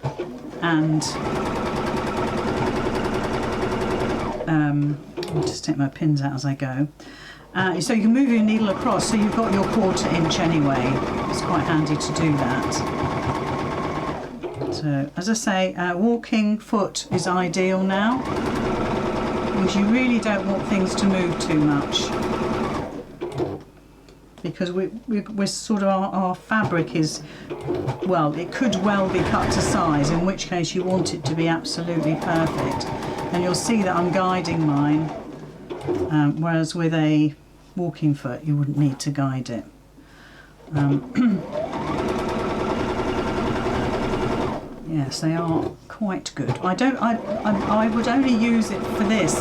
I'll just take my pins out as I go. So you can move your needle across, so you've got your 1/4 inch anyway. It's quite handy to do that. So as I say, walking foot is ideal now, because you really don't want things to move too much, because we're sort of our fabric is, well, it could well be cut to size, in which case you want it to be absolutely perfect. And you'll see that I'm guiding mine, whereas with a walking foot you wouldn't need to guide it. Yes, they are quite good. I would only use it for this.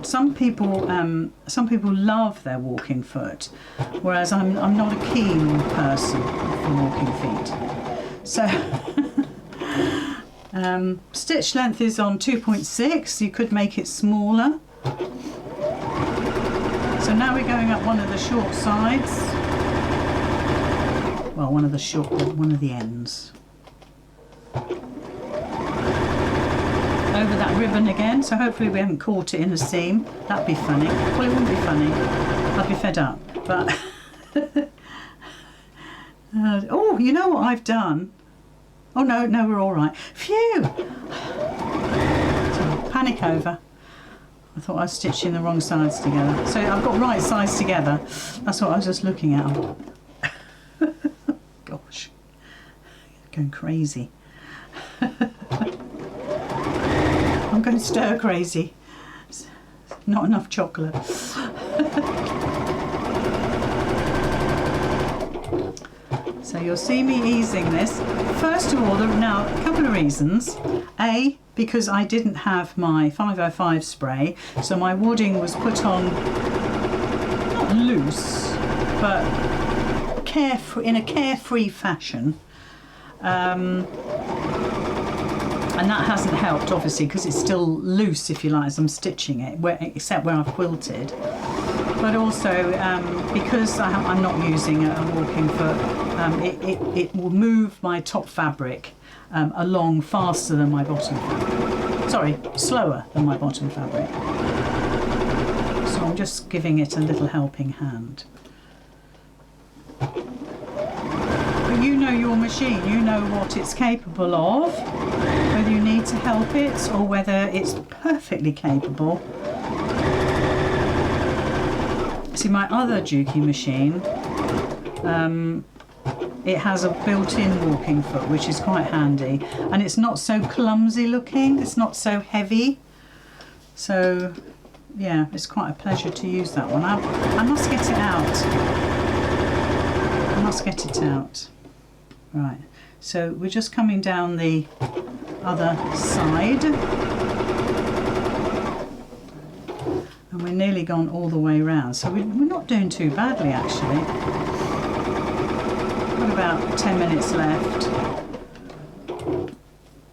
Some people love their walking foot, whereas I'm not a keen person for walking feet. So stitch length is on 2.6. You could make it smaller. So now we're going up one of the short sides. Well, one of the ends. Over that ribbon again, so hopefully we haven't caught it in a seam. That'd be funny. Well, it wouldn't be funny. I'd be fed up. But oh, you know what I've done? Oh no, we're all right. Phew! So, panic over. I thought I was stitching the wrong sides together. So I've got right sides together. That's what I was just looking at. Gosh, going crazy. I'm going stir crazy. Not enough chocolate. So you'll see me easing this. First of all, now a couple of reasons. A, because I didn't have my 505 spray, so my wadding was put on, not loose, but carefree, in a carefree fashion. And that hasn't helped, obviously, because it's still loose, if you like, as I'm stitching it, except where I've quilted. But also, because I'm not using a walking foot, it will move my top fabric along faster than my bottom fabric. Sorry, slower than my bottom fabric. So I'm just giving it a little helping hand. But you know your machine, you know what it's capable of, whether you need to help it or whether it's perfectly capable. See, my other Juki machine, it has a built-in walking foot, which is quite handy, and it's not so clumsy looking, it's not so heavy, so yeah, it's quite a pleasure to use that one. I must get it out. I must get it out. Right, so we're just coming down the other side, and we're nearly gone all the way around, so we're not doing too badly actually. Got about 10 minutes left,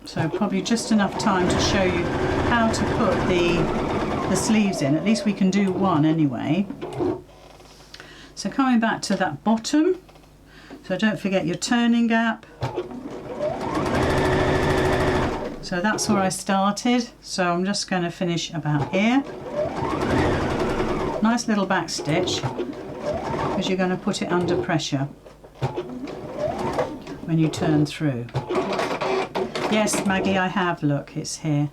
so probably just enough time to show you how to put the sleeves in. At least we can do one anyway. So coming back to that bottom, so don't forget your turning gap. So that's where I started, so I'm just going to finish about here. Nice little back stitch, because you're going to put it under pressure when you turn through. Yes, Maggie, I have, look, it's here.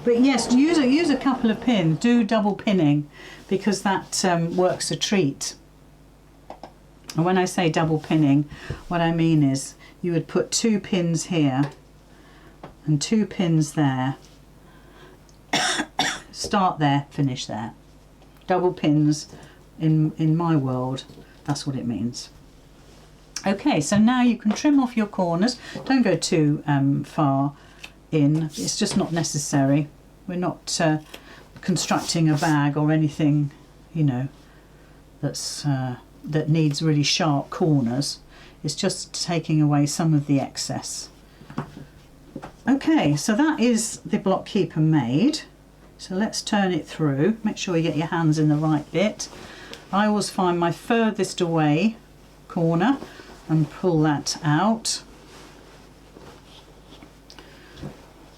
But yes, use a couple of pins, do double pinning, because that works a treat. And when I say double pinning, what I mean is you would put 2 pins here and 2 pins there. Start there, finish there. Double pins, in my world, that's what it means. Okay, so now you can trim off your corners. Don't go too far in, it's just not necessary. We're not constructing a bag or anything, you know, that needs really sharp corners. It's just taking away some of the excess. Okay, so that is the block keeper made. So let's turn it through. Make sure you get your hands in the right bit. I always find my furthest away corner and pull that out.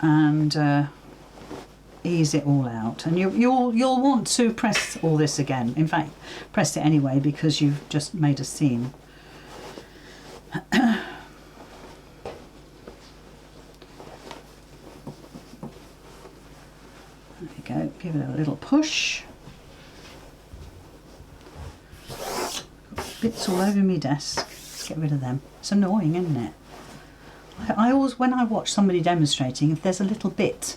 And ease it all out, and you'll want to press all this again. In fact, press it anyway, because you've just made a seam. There you go, give it a little push. Got bits all over my desk. Let's get rid of them. It's annoying, isn't it? I always, when I watch somebody demonstrating, if there's a little bit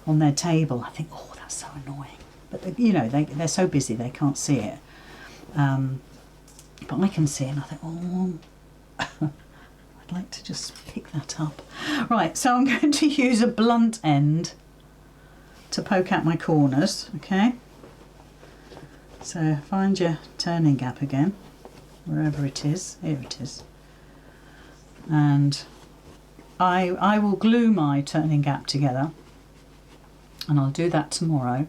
on their table, I think, oh, that's so annoying. But they, you know, they're so busy they can't see it. But I can see it, and I think, oh, I'd like to just pick that up. Right, so I'm going to use a blunt end to poke out my corners. Okay. So find your turning gap again, wherever it is. Here it is. And I will glue my turning gap together, and I'll do that tomorrow.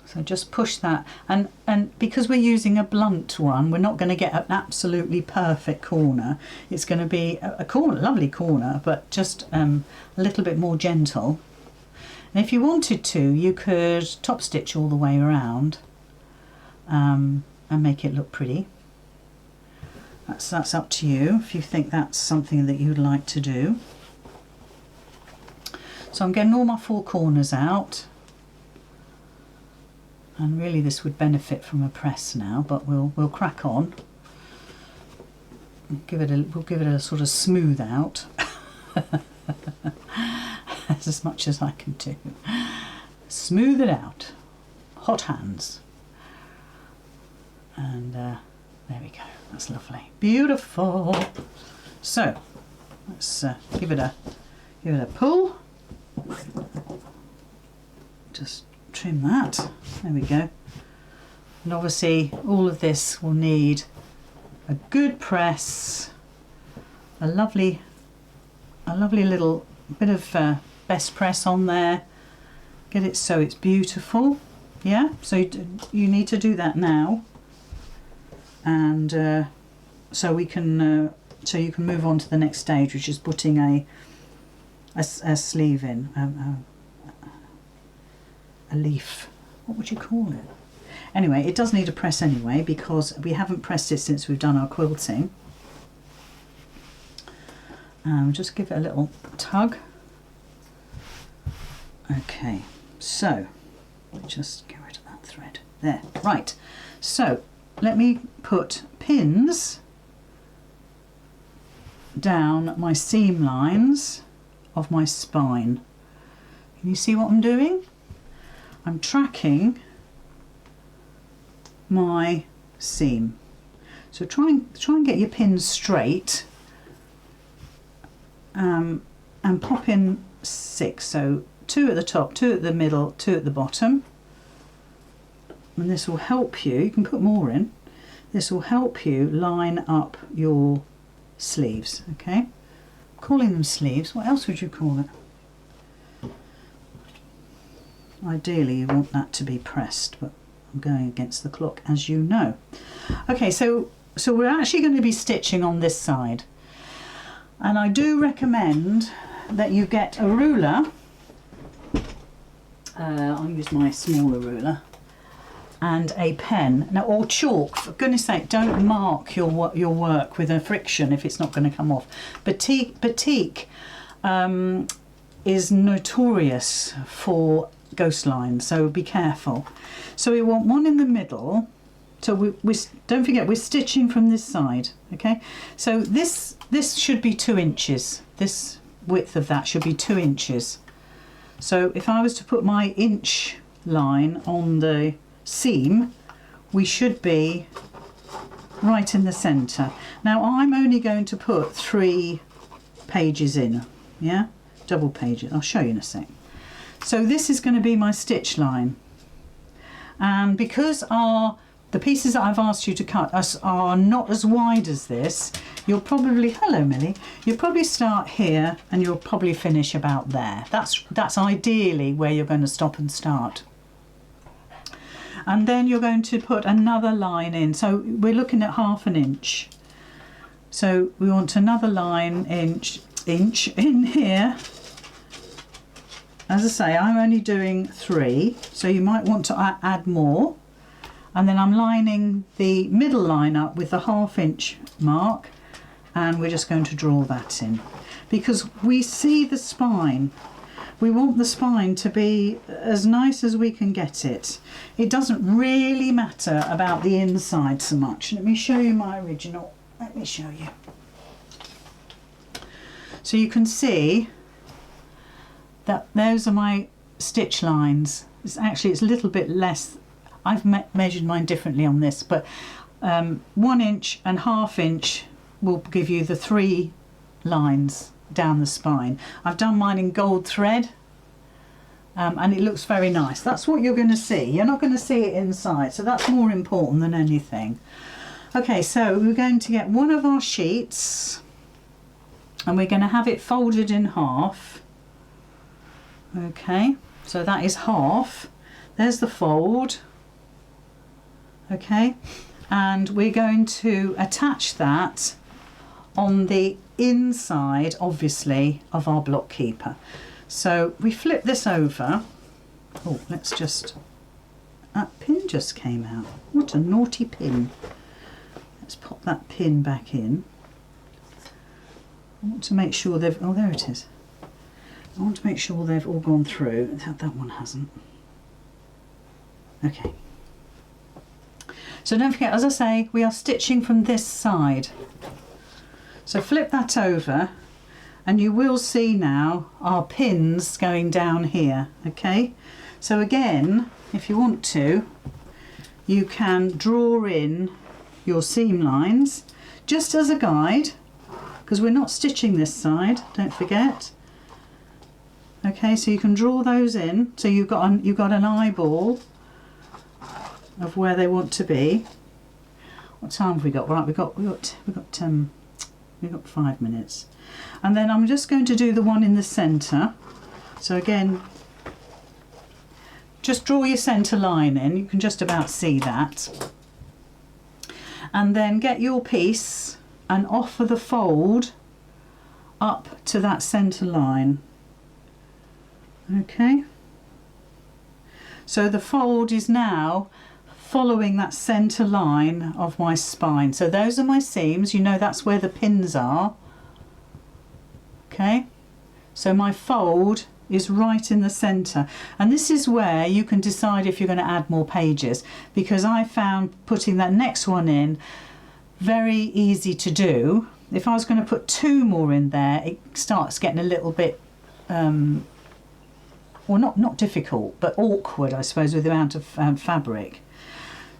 So just push that, and because we're using a blunt one, we're not going to get an absolutely perfect corner. It's going to be a corner, lovely corner, but just a little bit more gentle. And if you wanted to, you could top stitch all the way around and make it look pretty. That's up to you if you think that's something that you'd like to do. So I'm getting all my 4 corners out, and really this would benefit from a press now, but we'll crack on. we'll give it a sort of smooth out. That's as much as I can do. Smooth it out. Hot hands. And there we go. That's lovely. Beautiful. So let's give it a pull. Just trim that. There we go. And obviously all of this will need a good press, a lovely little bit of best press on there. Get it so it's beautiful. Yeah, so you need to do that now, and so we can so you can move on to the next stage, which is putting a sleeve in, a leaf. What would you call it? Anyway, it does need a press anyway, because we haven't pressed it since we've done our quilting. Just give it a little tug. Okay, so just get rid of that thread there. Right, so let me put pins down my seam lines of my spine. Can you see what I'm doing? I'm tracking my seam. So try and get your pins straight, and pop in 6. So 2 at the top, 2 at the middle, 2 at the bottom. And this will help you. You can put more in. This will help you line up your sleeves. Okay, I'm calling them sleeves. What else would you call it? Ideally, you want that to be pressed, but I'm going against the clock, as you know. Okay, so we're actually going to be stitching on this side, and I do recommend that you get a ruler. I'll use my smaller ruler, and a pen. Now, or chalk. For goodness sake, don't mark your work with a friction if it's not going to come off. Batik is notorious for ghost lines, so be careful. So we want one in the middle. So we don't forget, we're stitching from this side. Okay, so this should be 2 inches. This width of that should be 2 inches. So if I was to put my inch line on the seam, we should be right in the center. Now I'm only going to put 3 pages in, yeah, double pages. I'll show you in a sec. So this is going to be my stitch line, and because the pieces that I've asked you to cut are not as wide as this, you'll probably, hello Millie, you'll probably start here and you'll probably finish about there. That's ideally where you're going to stop and start. And then you're going to put another line in. So we're looking at 1/2 inch. So we want another line inch in here. As I say, I'm only doing 3, so you might want to add more. And then I'm lining the middle line up with the 1/2 inch mark, and we're just going to draw that in, because we see the spine. We want the spine to be as nice as we can get it. It doesn't really matter about the inside so much. Let me show you my original. Let me show you. So you can see that those are my stitch lines. It's a little bit less. I've measured mine differently on this, but 1 inch and 1/2 inch will give you the 3 lines down the spine. I've done mine in gold thread, and it looks very nice. That's what you're going to see. You're not going to see it inside, so that's more important than anything. Okay, so we're going to get one of our sheets, and we're going to have it folded in half. Okay, so that is half. There's the fold. Okay, and we're going to attach that on the inside, obviously, of our block keeper. So we flip this over. Oh, let's just, that pin just came out. What a naughty pin. Let's pop that pin back in. I want to make sure they've, oh there it is. I want to make sure they've all gone through. That one hasn't. Okay. So don't forget, as I say, we are stitching from this side. So flip that over and you will see now our pins going down here, okay? So again, if you want to, you can draw in your seam lines just as a guide, because we're not stitching this side, don't forget. Okay, so you can draw those in, so you've got an eyeball of where they want to be. What time have we got? Right, we've got 5 minutes. And then I'm just going to do the one in the centre. So again, just draw your centre line in, you can just about see that. And then get your piece and offer the fold up to that centre line. Okay, so the fold is now following that centre line of my spine. So those are my seams, you know that's where the pins are. Okay, so my fold is right in the centre, and this is where you can decide if you're going to add more pages, because I found putting that next one in very easy to do. If I was going to put 2 more in there, it starts getting a little bit well, not difficult, but awkward, I suppose, with the amount of fabric.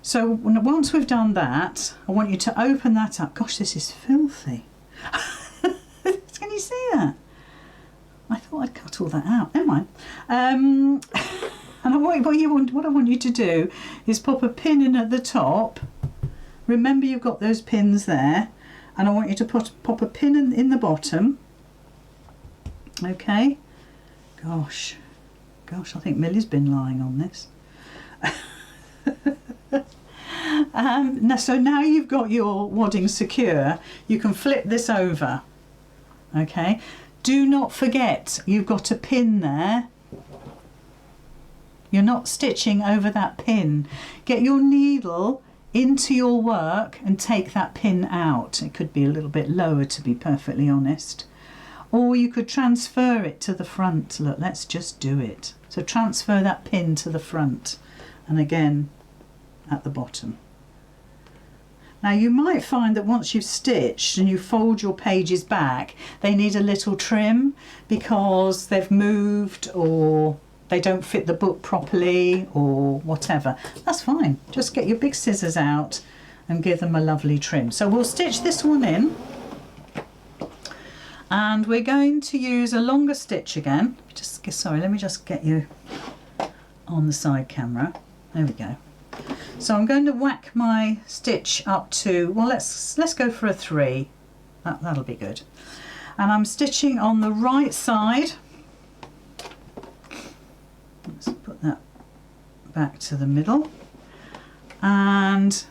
So once we've done that, I want you to open that up. Gosh, this is filthy. Can you see that? I thought I'd cut all that out. Never mind. And what I want you to do is pop a pin in at the top. Remember, you've got those pins there, and I want you to pop a pin in the bottom. Okay. Gosh, I think Millie's been lying on this. So now you've got your wadding secure, you can flip this over. Okay, do not forget you've got a pin there. You're not stitching over that pin. Get your needle into your work and take that pin out. It could be a little bit lower, to be perfectly honest. Or you could transfer it to the front. Look, let's just do it. So transfer that pin to the front, and again at the bottom. Now you might find that once you've stitched and you fold your pages back, they need a little trim because they've moved or they don't fit the book properly or whatever. That's fine. Just get your big scissors out and give them a lovely trim. So we'll stitch this one in. And we're going to use a longer stitch again. Sorry, let me just get you on the side camera. There we go. So I'm going to whack my stitch up to, well, let's go for a 3. That'll be good. And I'm stitching on the right side. Let's put that back to the middle. And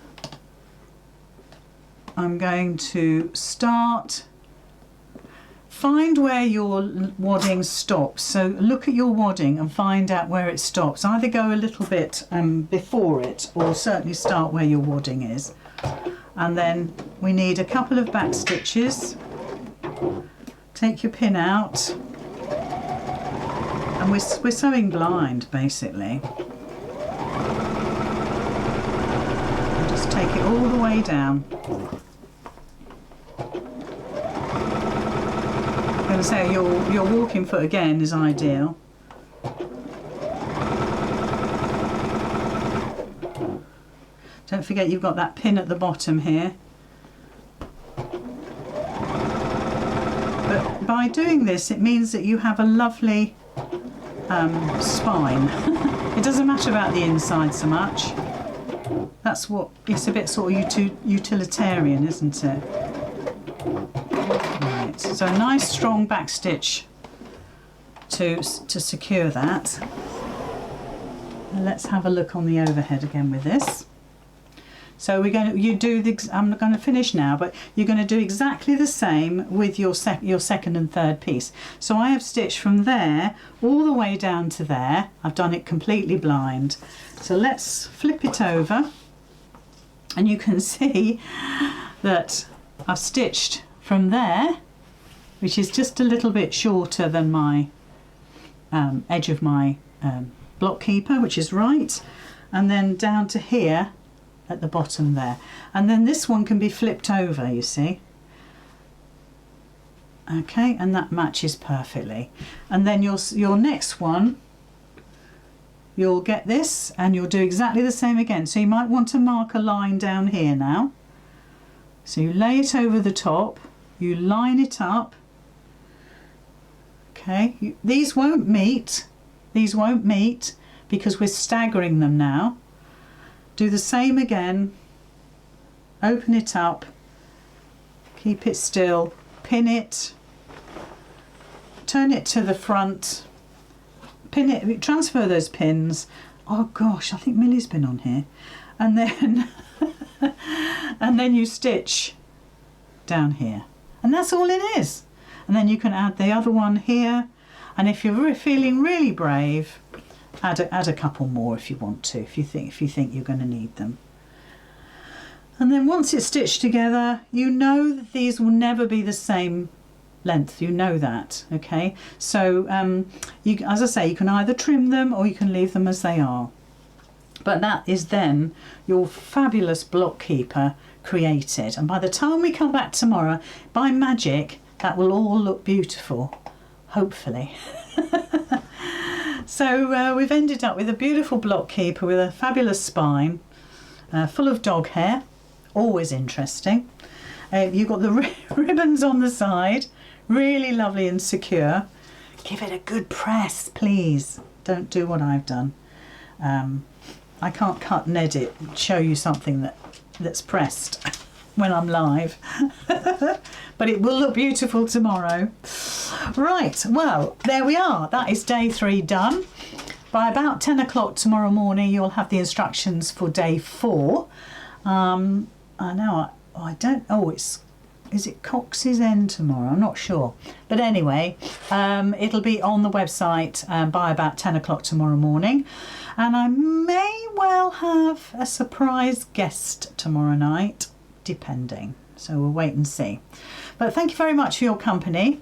I'm going to start. Find where your wadding stops. So look at your wadding and find out where it stops. Either go a little bit before it, or certainly start where your wadding is. And then we need a couple of back stitches. Take your pin out. And we're sewing blind, basically. And just take it all the way down. I'm going to say your walking foot again is ideal. Don't forget you've got that pin at the bottom here. But by doing this, it means that you have a lovely spine. It doesn't matter about the inside so much. That's what, it's a bit sort of utilitarian, isn't it? Right, so a nice strong back stitch to secure that. And let's have a look on the overhead again with this. So we're going to, I'm going to finish now, but you're going to do exactly the same with your second and third piece. So I have stitched from there all the way down to there. I've done it completely blind. So let's flip it over, and you can see that I've stitched from there, which is just a little bit shorter than my edge of my block keeper, which is right, and then down to here at the bottom there. And then this one can be flipped over, you see. Okay, and that matches perfectly. And then your next one, you'll get this and you'll do exactly the same again. So you might want to mark a line down here now. So you lay it over the top, you line it up. Okay, these won't meet because we're staggering them now. Do the same again, open it up, keep it still, pin it, turn it to the front, pin it, transfer those pins. Oh gosh, I think Millie's been on here. And then and then you stitch down here, and that's all it is. And then you can add the other one here, and if you're feeling really brave, add a couple more if you want to, if you think you're going to need them. And then once it's stitched together, you know that these will never be the same length, you know that, okay? So as I say, you can either trim them or you can leave them as they are. But that is then your fabulous block keeper created, and by the time we come back tomorrow, by magic, that will all look beautiful, hopefully. So we've ended up with a beautiful block keeper with a fabulous spine, full of dog hair, always interesting. You've got the ribbons on the side, really lovely and secure. Give it a good press, please. Don't do what I've done. I can't cut and edit and show you something that's pressed when I'm live. But it will look beautiful tomorrow. Right, well, there we are. That is day 3 done. By about 10 o'clock tomorrow morning, you'll have the instructions for day 4. I don't, is it Cox's End tomorrow? I'm not sure. But anyway, it'll be on the website by about 10 o'clock tomorrow morning. And I may well have a surprise guest tomorrow night, depending. So we'll wait and see. But thank you very much for your company.